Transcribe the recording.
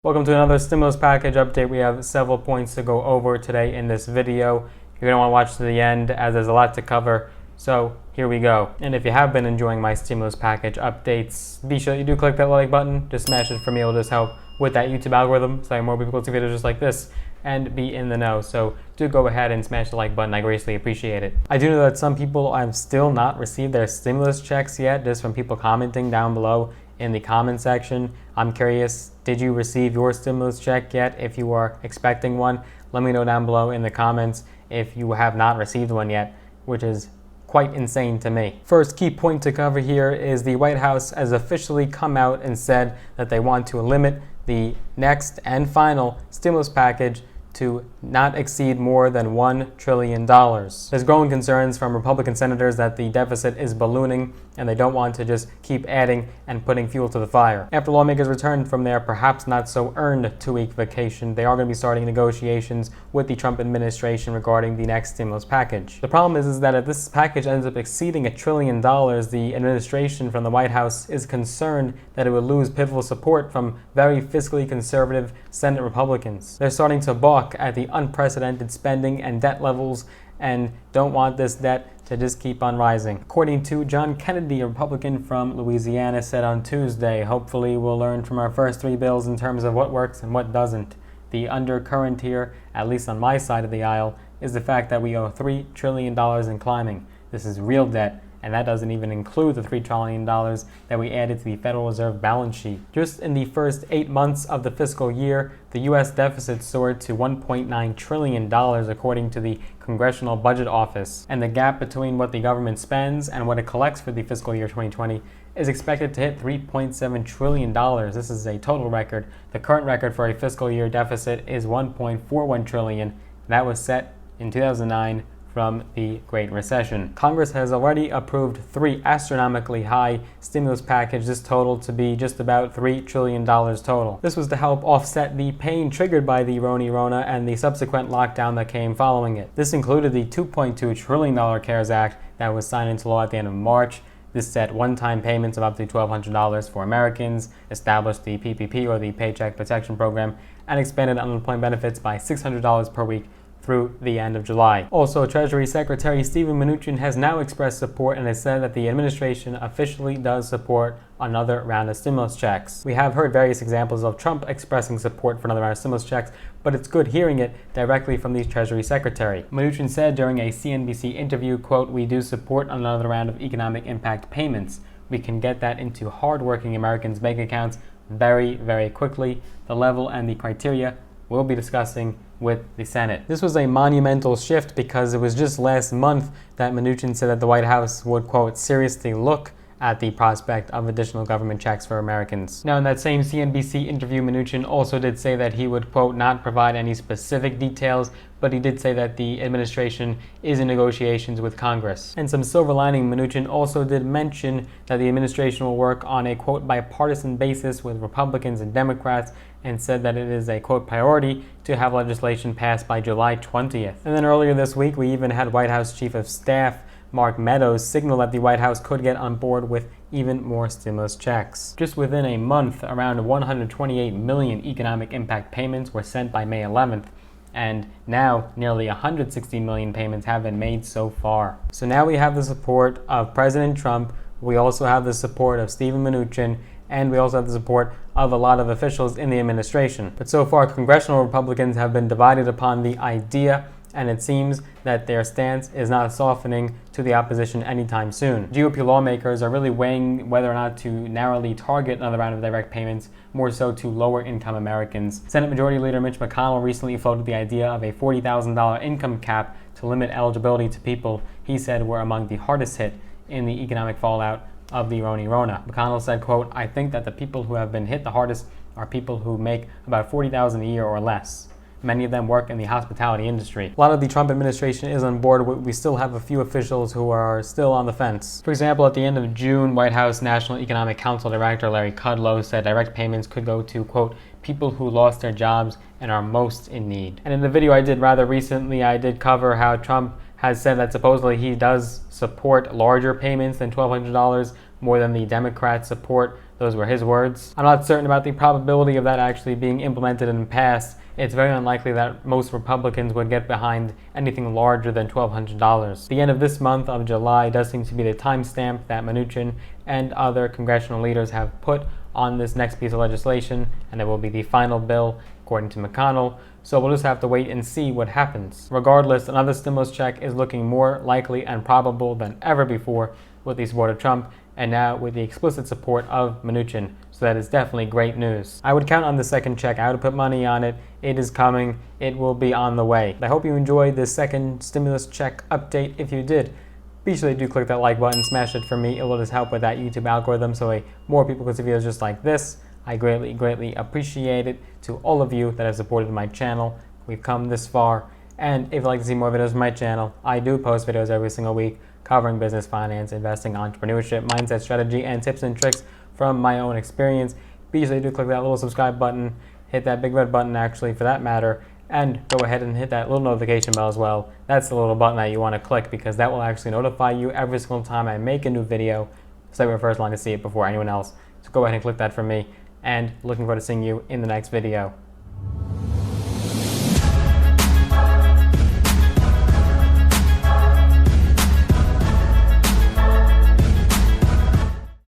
Welcome to another stimulus package update. We have several points to go over today in this video. You're going to want to watch to the end as there's a lot to cover. So here we go. And if you have been enjoying my stimulus package updates, be sure you do click that like button. Just smash it for me. It'll just help with that YouTube algorithm so more people see videos just like this and be in the know. So do go ahead and smash the like button. I greatly appreciate it. I do know that some people have still not received their stimulus checks yet, just from people commenting down below in the comment section. I'm curious, did you receive your stimulus check yet? If you are expecting one, let me know down below in the comments if you have not received one yet, which is quite insane to me. First key point to cover here is the White House has officially come out and said that they want to limit the next and final stimulus package to not exceed more than $1 trillion. There's growing concerns from Republican senators that the deficit is ballooning and they don't want to just keep adding and putting fuel to the fire. After lawmakers return from their perhaps not so earned 2-week vacation, they are going to be starting negotiations with the Trump administration regarding the next stimulus package. The problem is that if this package ends up exceeding $1 trillion, the administration from the White House is concerned that it would lose pivotal support from very fiscally conservative Senate Republicans. They're starting to balk at the unprecedented spending and debt levels and don't want this debt to just keep on rising. According to John Kennedy, a Republican from Louisiana, said on Tuesday, hopefully we'll learn from our first 3 bills in terms of what works and what doesn't. The undercurrent here, at least on my side of the aisle, is the fact that we owe $3 trillion and climbing. This is real debt, and that doesn't even include the $3 trillion that we added to the Federal Reserve balance sheet. Just in the first 8 months of the fiscal year, the U.S. deficit soared to $1.9 trillion according to the Congressional Budget Office. And the gap between what the government spends and what it collects for the fiscal year 2020 is expected to hit $3.7 trillion. This is a total record. The current record for a fiscal year deficit is $1.41 trillion. That was set in 2009 from the Great Recession. Congress has already approved 3 astronomically high stimulus packages, this total to be just about $3 trillion total. This was to help offset the pain triggered by the Rona and the subsequent lockdown that came following it. This included the $2.2 trillion CARES Act that was signed into law at the end of March. This set one-time payments of up to $1,200 for Americans, established the PPP or the Paycheck Protection Program, and expanded unemployment benefits by $600 per week through the end of July. Also, Treasury Secretary Steven Mnuchin has now expressed support and has said that the administration officially does support another round of stimulus checks. We have heard various examples of Trump expressing support for another round of stimulus checks, but it's good hearing it directly from the Treasury Secretary. Mnuchin said during a CNBC interview, quote, "We do support another round of economic impact payments. We can get that into hardworking Americans' bank accounts very, very quickly. The level and the criteria we'll be discussing with the Senate." This was a monumental shift because it was just last month that Mnuchin said that the White House would, quote, seriously look at the prospect of additional government checks for Americans. Now, in that same CNBC interview, Mnuchin also did say that he would, quote, not provide any specific details, but he did say that the administration is in negotiations with Congress. And some silver lining, Mnuchin also did mention that the administration will work on a, quote, bipartisan basis with Republicans and Democrats, and said that it is a, quote, priority to have legislation passed by July 20th. And then earlier this week, we even had White House Chief of Staff Mark Meadows signal that the White House could get on board with even more stimulus checks. Just within a month, around 128 million economic impact payments were sent by May 11th, and now nearly 160 million payments have been made so far. So now we have the support of President Trump, we also have the support of Steven Mnuchin, and we also have the support of a lot of officials in the administration. But so far, congressional Republicans have been divided upon the idea, and it seems that their stance is not softening to the opposition anytime soon. GOP lawmakers are really weighing whether or not to narrowly target another round of direct payments, more so to lower income Americans. Senate Majority Leader Mitch McConnell recently floated the idea of a $40,000 income cap to limit eligibility to people he said were among the hardest hit in the economic fallout of the Rona. McConnell said, quote, "I think that the people who have been hit the hardest are people who make about $40,000 a year or less. Many of them work in the hospitality industry." A lot of the Trump administration is on board, but we still have a few officials who are still on the fence. For example, at the end of June, White House National Economic Council Director Larry Kudlow said direct payments could go to, quote, people who lost their jobs and are most in need. And in the video I did rather recently, I did cover how Trump has said that supposedly he does support larger payments than $1,200, more than the Democrats support Those were his words. I'm not certain about the probability of that actually being implemented and passed. It's very unlikely that most Republicans would get behind anything larger than $1,200. The end of this month of July does seem to be the timestamp that Mnuchin and other congressional leaders have put on this next piece of legislation, and it will be the final bill, according to McConnell. So we'll just have to wait and see what happens. Regardless, another stimulus check is looking more likely and probable than ever before with the support of Trump, and now with the explicit support of Mnuchin. So that is definitely great news. I would count on the second check. I would put money on it. It is coming. It will be on the way. I hope you enjoyed this second stimulus check update. If you did, be sure to do click that like button, smash it for me. It will just help with that YouTube algorithm so more people can see videos just like this. I greatly appreciate it. To all of you that have supported my channel, we've come this far. And if you'd like to see more videos on my channel, I do post videos every single week covering business, finance, investing, entrepreneurship, mindset, strategy, and tips and tricks from my own experience. Be sure to do click that little subscribe button, hit that big red button actually for that matter, and go ahead and hit that little notification bell as well. That's the little button that you want to click because that will actually notify you every single time I make a new video, so you're first line to see it before anyone else. So go ahead and click that for me, and looking forward to seeing you in the next video.